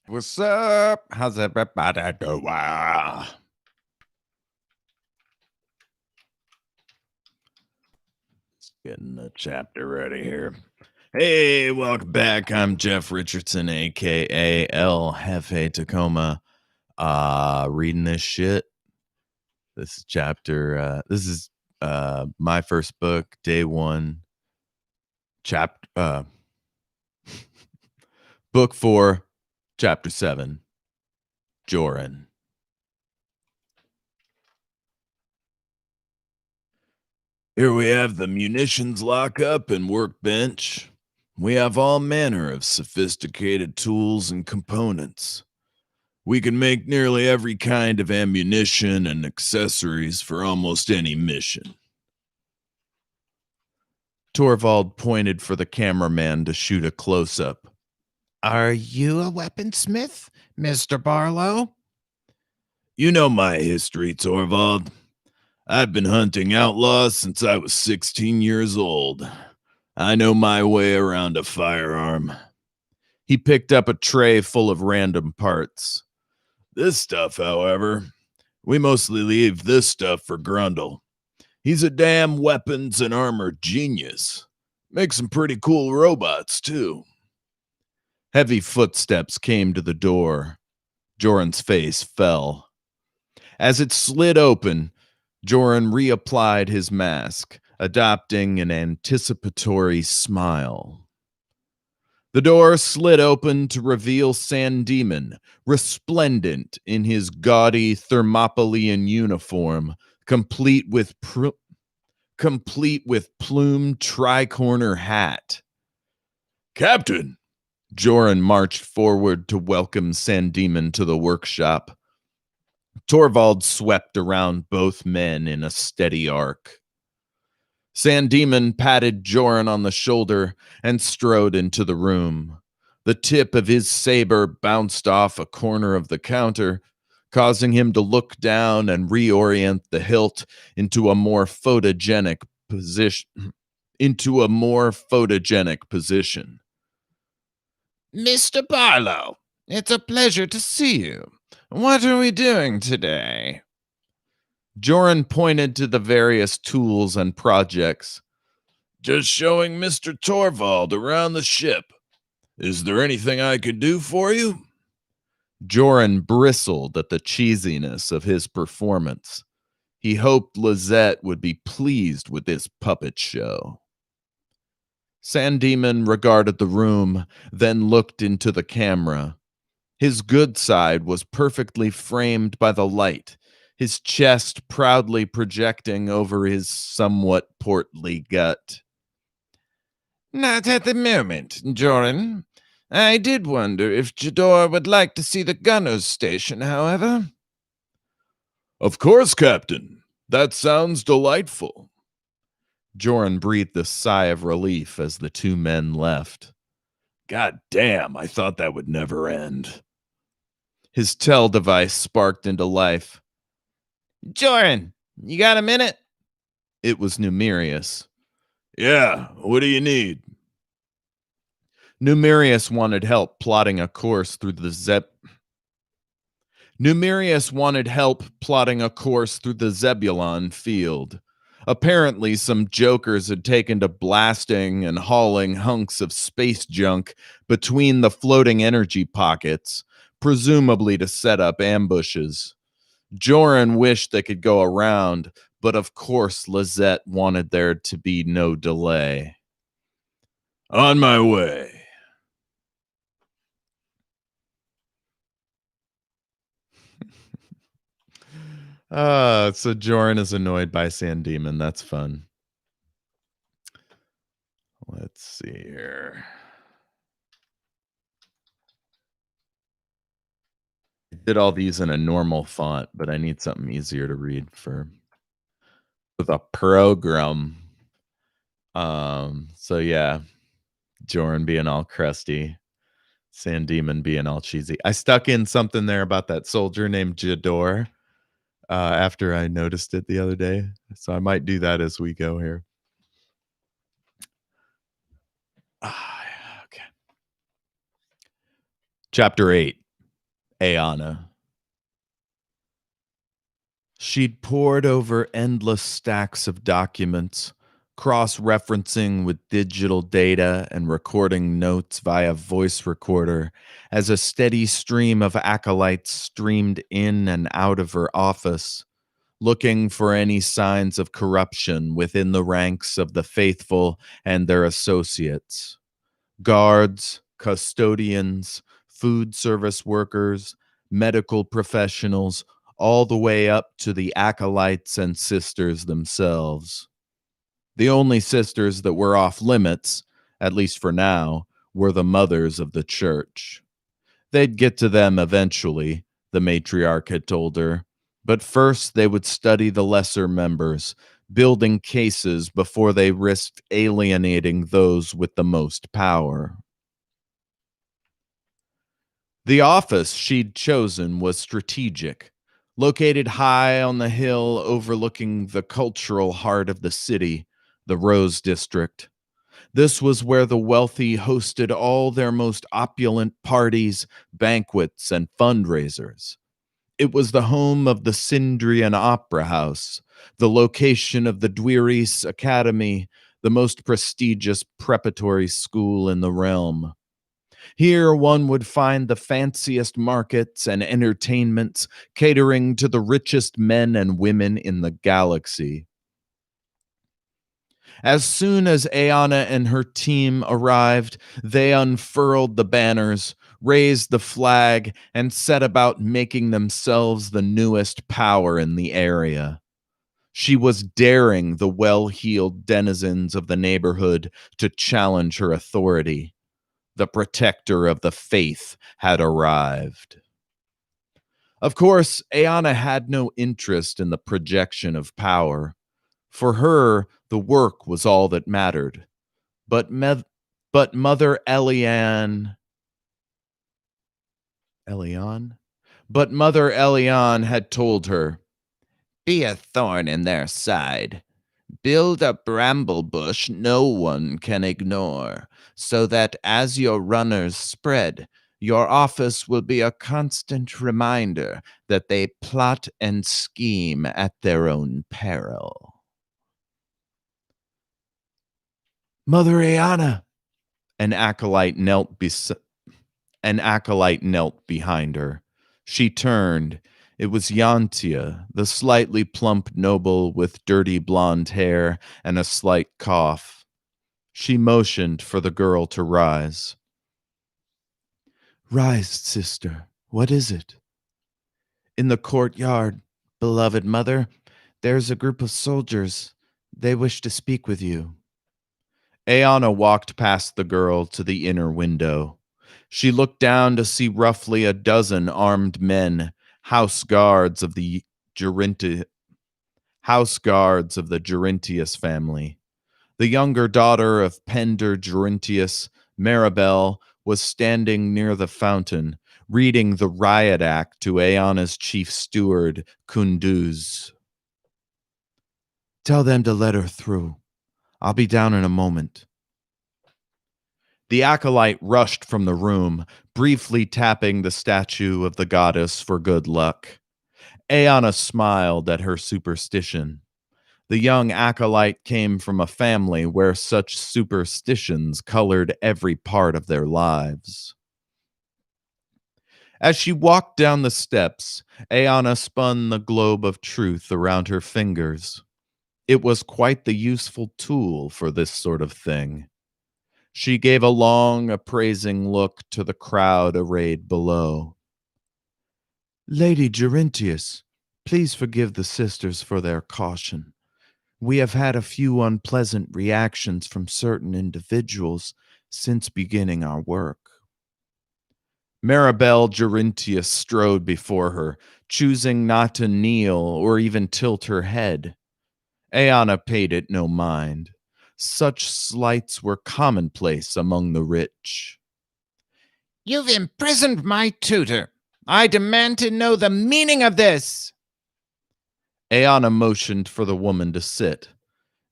What's up? How's everybody doing? Getting the chapter ready here. Hey, welcome back. I'm Jeff Richardson, aka El Jefe Tacoma. Reading this shit. This is chapter. This is my first book, day one. Chapter. Book 4, chapter 7. Joran. Here we have the munitions lockup and workbench. We have all manner of sophisticated tools and components. We can make nearly every kind of ammunition and accessories for almost any mission. Torvald pointed for the cameraman to shoot a close-up. Are you a weaponsmith, Mr. Barlow? You know my history, Torvald. I've been hunting outlaws since I was 16 years old. I know my way around a firearm. He picked up a tray full of random parts. This stuff, however, we mostly leave this stuff for Grundle. He's a damn weapons and armor genius. Makes some pretty cool robots, too. Heavy footsteps came to the door. Joran's face fell. As it slid open, Joran reapplied his mask, adopting an anticipatory smile. The door slid open to reveal San Demon, resplendent in his gaudy Thermopolian uniform, complete with plumed tri-corner hat. Captain! Joran marched forward to welcome San Demon to the workshop. Torvald swept around both men in a steady arc. San Demon patted Joran on the shoulder and strode into the room. The tip of his saber bounced off a corner of the counter, causing him to look down and reorient the hilt into a more photogenic position. Mr. Barlow, it's a pleasure to see you. What are we doing today? Joran pointed to the various tools and projects. Just showing Mr. Torvald around the ship. Is there anything I could do for you? Joran bristled at the cheesiness of his performance. He hoped Lizette would be pleased with this puppet show. San Demon regarded the room, then looked into the camera. His good side was perfectly framed by the light, his chest proudly projecting over his somewhat portly gut. Not at the moment, Joran. I did wonder if Jador would like to see the gunner's station, however. Of course, Captain. That sounds delightful. Joran breathed a sigh of relief as the two men left. God damn, I thought that would never end. His tell device sparked into life. Joran, you got a minute? It was Numerius. Yeah, what do you need? Numerius wanted help plotting a course through the Zebulon field. Apparently, some jokers had taken to blasting and hauling hunks of space junk between the floating energy pockets, presumably to set up ambushes. Joran wished they could go around, but of course Lizette wanted there to be no delay. On my way. So Joran is annoyed by San Demon. That's fun. Let's see here. I did all these in a normal font, but I need something easier to read for the program. So yeah, Joran being all crusty, San Demon being all cheesy. I stuck in something there about that soldier named Jador after I noticed it the other day. So I might do that as we go here. Okay. Chapter 8. Ayana. She'd pored over endless stacks of documents, cross referencing with digital data and recording notes via voice recorder as a steady stream of acolytes streamed in and out of her office, looking for any signs of corruption within the ranks of the faithful and their associates. Guards, custodians, food service workers, medical professionals, all the way up to the acolytes and sisters themselves. The only sisters that were off limits, at least for now, were the mothers of the church. They'd get to them eventually, the matriarch had told her, but first they would study the lesser members, building cases before they risked alienating those with the most power. The office she'd chosen was strategic, located high on the hill overlooking the cultural heart of the city, the Rose District. This was where the wealthy hosted all their most opulent parties, banquets, and fundraisers. It was the home of the Sindrian Opera House, the location of the Dwiris Academy, the most prestigious preparatory school in the realm. Here one would find the fanciest markets and entertainments catering to the richest men and women in the galaxy. As soon as Ayana and her team arrived, they unfurled the banners, raised the flag, and set about making themselves the newest power in the area. She was daring the well-heeled denizens of the neighborhood to challenge her authority. The protector of the faith had arrived. Of course, Ayana had no interest in the projection of power. For her, the work was all that mattered. But, but Mother Elian? But Mother Elian had told her, "Be a thorn in their side. Build a bramble bush no one can ignore, so that as your runners spread, your office will be a constant reminder that they plot and scheme at their own peril." Mother Ayana! An acolyte knelt An acolyte knelt behind her. She turned. It was Yantia, the slightly plump noble with dirty blonde hair and a slight cough. She motioned for the girl to rise. "Rise, sister. What is it?" "In the courtyard, beloved mother, there's a group of soldiers. They wish to speak with you." Ayana walked past the girl to the inner window. She looked down to see roughly a dozen armed men, house guards of the Gerinti- house guards of the Gerintius family. The younger daughter of Pender Gerintius, Maribel, was standing near the fountain, reading the riot act to Ayana's chief steward, Kunduz. "Tell them to let her through. I'll be down in a moment." The acolyte rushed from the room, briefly tapping the statue of the goddess for good luck. Ayana smiled at her superstition. The young acolyte came from a family where such superstitions colored every part of their lives. As she walked down the steps, Ayana spun the globe of truth around her fingers. It was quite the useful tool for this sort of thing. She gave a long, appraising look to the crowd arrayed below. "Lady Gerintius, please forgive the sisters for their caution. We have had a few unpleasant reactions from certain individuals since beginning our work." Maribel Gerintius strode before her, choosing not to kneel or even tilt her head. Ayana paid it no mind. Such slights were commonplace among the rich. "You've imprisoned my tutor. I demand to know the meaning of this." Ayana motioned for the woman to sit.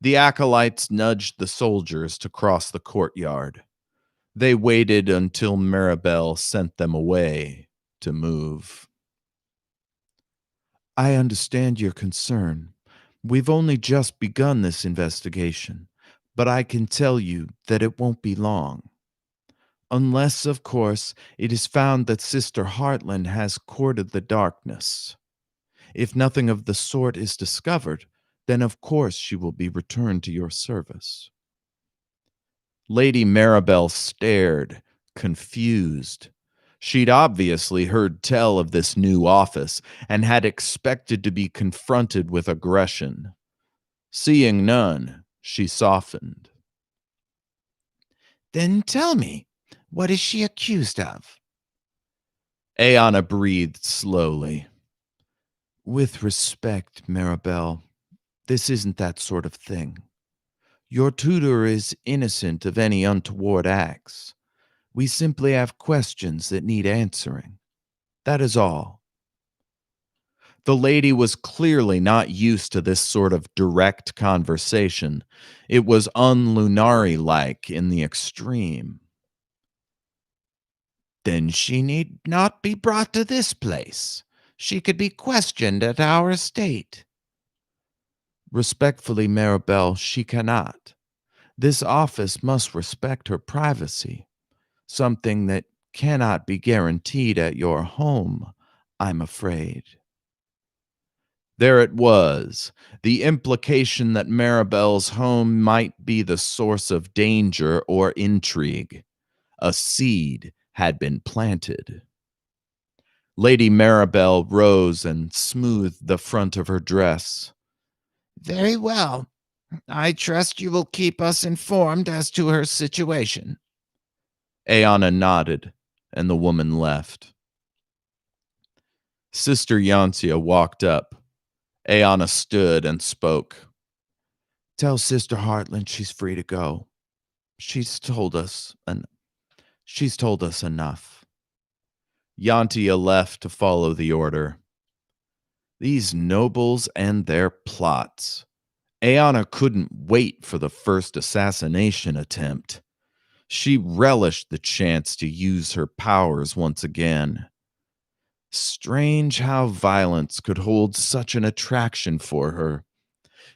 The acolytes nudged the soldiers to cross the courtyard. They waited until Maribel sent them away. to move. I understand your concern. We've only just begun this investigation, but I can tell you that it won't be long. Unless, of course, it is found that Sister Heartland has courted the darkness. If nothing of the sort is discovered, then of course she will be returned to your service. Lady Maribel stared, confused. She'd obviously heard tell of this new office and had expected to be confronted with aggression. Seeing none, she softened. Then tell me, what is she accused of? Ayanna breathed slowly. With respect, Maribel, this isn't that sort of thing. Your tutor is innocent of any untoward acts. We simply have questions that need answering. That is all. The lady was clearly not used to this sort of direct conversation. It was unlunari-like in the extreme. Then she need not be brought to this place. She could be questioned at our estate. Respectfully, Maribel, she cannot. This office must respect her privacy, something that cannot be guaranteed at your home, I'm afraid. There it was, the implication that Maribel's home might be the source of danger or intrigue. A seed had been planted. Lady Maribel rose and smoothed the front of her dress. Very well. I trust you will keep us informed as to her situation. Ayanna nodded, and the woman left. Sister Yancia walked up. Ayanna stood and spoke. Tell Sister Heartland she's free to go. She's told us enough. Yantia left to follow the order. These nobles and their plots. Ayanna couldn't wait for the first assassination attempt. She relished the chance to use her powers once again. Strange how violence could hold such an attraction for her.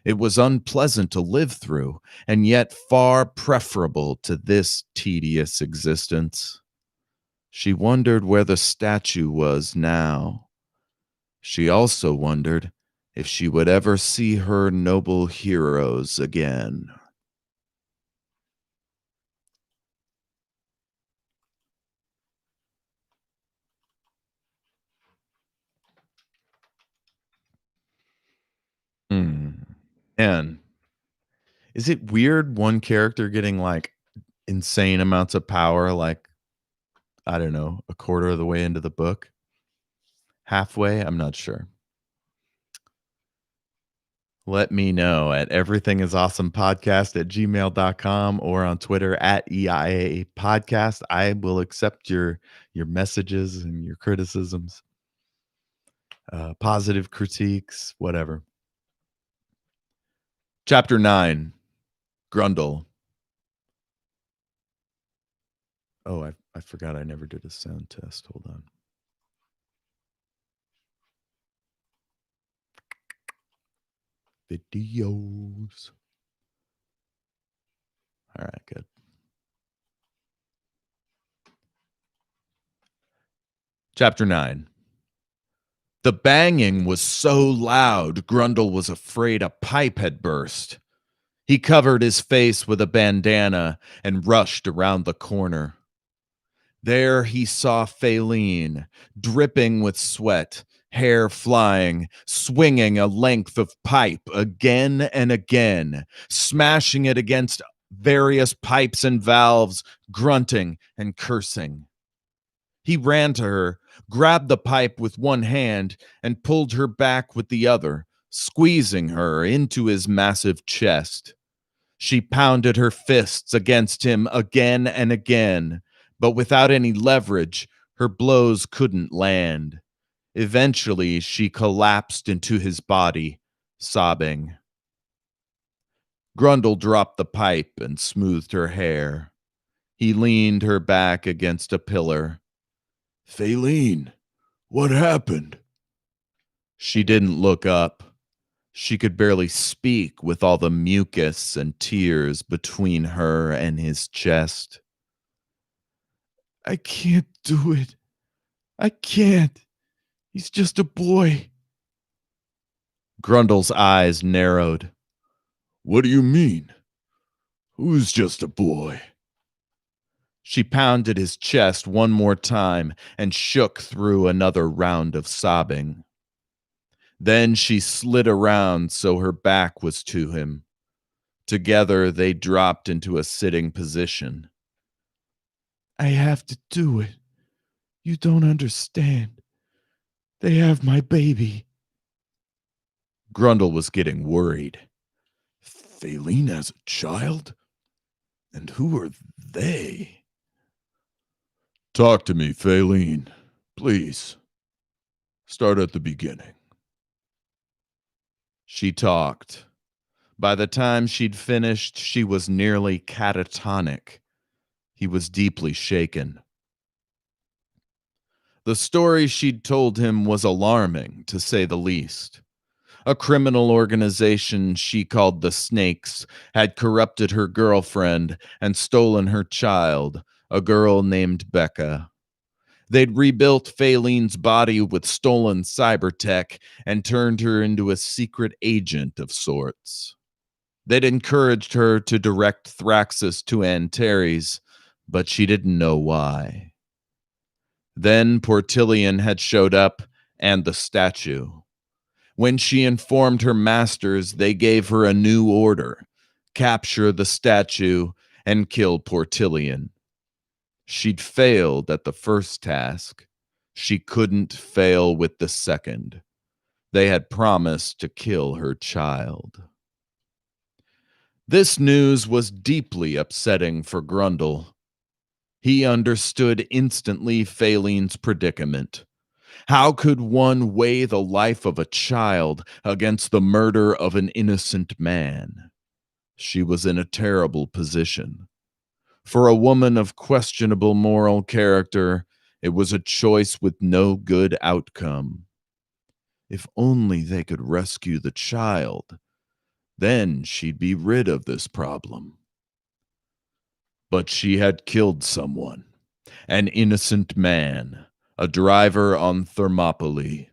It was unpleasant to live through, and yet far preferable to this tedious existence. She wondered where the statue was now. She also wondered if she would ever see her noble heroes again. Hmm. And is it weird one character getting like insane amounts of power, like, I don't know, a quarter of the way into the book? Halfway? I'm not sure. Let me know at everythingisawesomepodcast@gmail.com or on Twitter at EIA podcast. I will accept your messages and your criticisms, positive critiques, whatever. Chapter 9, Grundle. Oh, I forgot I never did a sound test. Hold on. Videos. All right, good. Chapter 9. The banging was so loud, Grundle was afraid a pipe had burst. He covered his face with a bandana and rushed around the corner. There he saw Faline, dripping with sweat, hair flying, swinging a length of pipe again and again, smashing it against various pipes and valves, grunting and cursing. He ran to her, grabbed the pipe with one hand, and pulled her back with the other, squeezing her into his massive chest. She pounded her fists against him again and again, but without any leverage, her blows couldn't land. Eventually, she collapsed into his body, sobbing. Grundle dropped the pipe and smoothed her hair. He leaned her back against a pillar. Faline, What happened? She didn't look up. She could barely speak with all the mucus and tears between her and his chest. I can't do it. I can't. He's just a boy. Grundle's eyes narrowed. What do you mean? Who's just a boy? She pounded his chest one more time and shook through another round of sobbing. Then she slid around so her back was to him. Together, they dropped into a sitting position. I have to do it. You don't understand. They have my baby. Grundle was getting worried. Faline has a child? And who are they? Talk to me, Faline. Please. Start at the beginning. She talked. By the time she'd finished, she was nearly catatonic. He was deeply shaken. The story she'd told him was alarming, to say the least. A criminal organization she called the Snakes had corrupted her girlfriend and stolen her child, a girl named Becca. They'd rebuilt Faline's body with stolen cybertech and turned her into a secret agent of sorts. They'd encouraged her to direct Thraxus to Antares, but she didn't know why. Then Portillion had showed up, and the statue. When she informed her masters, they gave her a new order: capture the statue and kill Portillion. She'd failed at the first task. She couldn't fail with the second. They had promised to kill her child. This news was deeply upsetting for Grundle. He understood instantly Faline's predicament. How could one weigh the life of a child against the murder of an innocent man? She was in a terrible position. For a woman of questionable moral character, it was a choice with no good outcome. If only they could rescue the child, then she'd be rid of this problem. But she had killed someone, an innocent man, a driver on Thermopylae.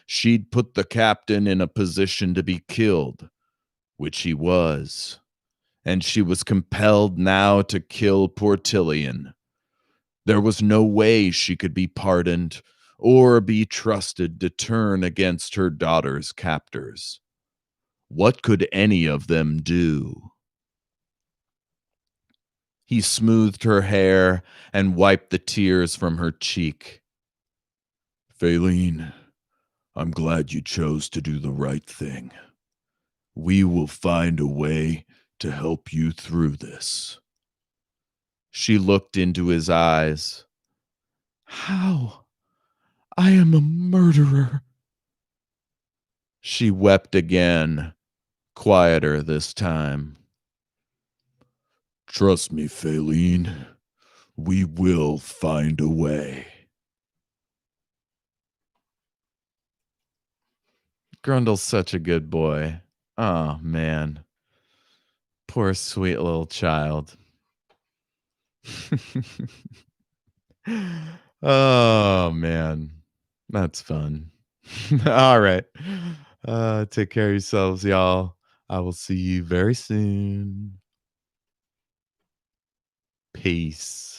She'd put the captain in a position to be killed, which he was, and she was compelled now to kill Portillion. There was no way she could be pardoned or be trusted to turn against her daughter's captors. What could any of them do? He smoothed her hair and wiped the tears from her cheek. Faline, I'm glad you chose to do the right thing. We will find a way to help you through this. She looked into his eyes. How? I am a murderer. She wept again, quieter this time. Trust me, Faline. We will find a way. Grundle's such a good boy. Oh, man. Poor sweet little child. Oh, man. That's fun. All right. Take care of yourselves, y'all. I will see you very soon. Peace.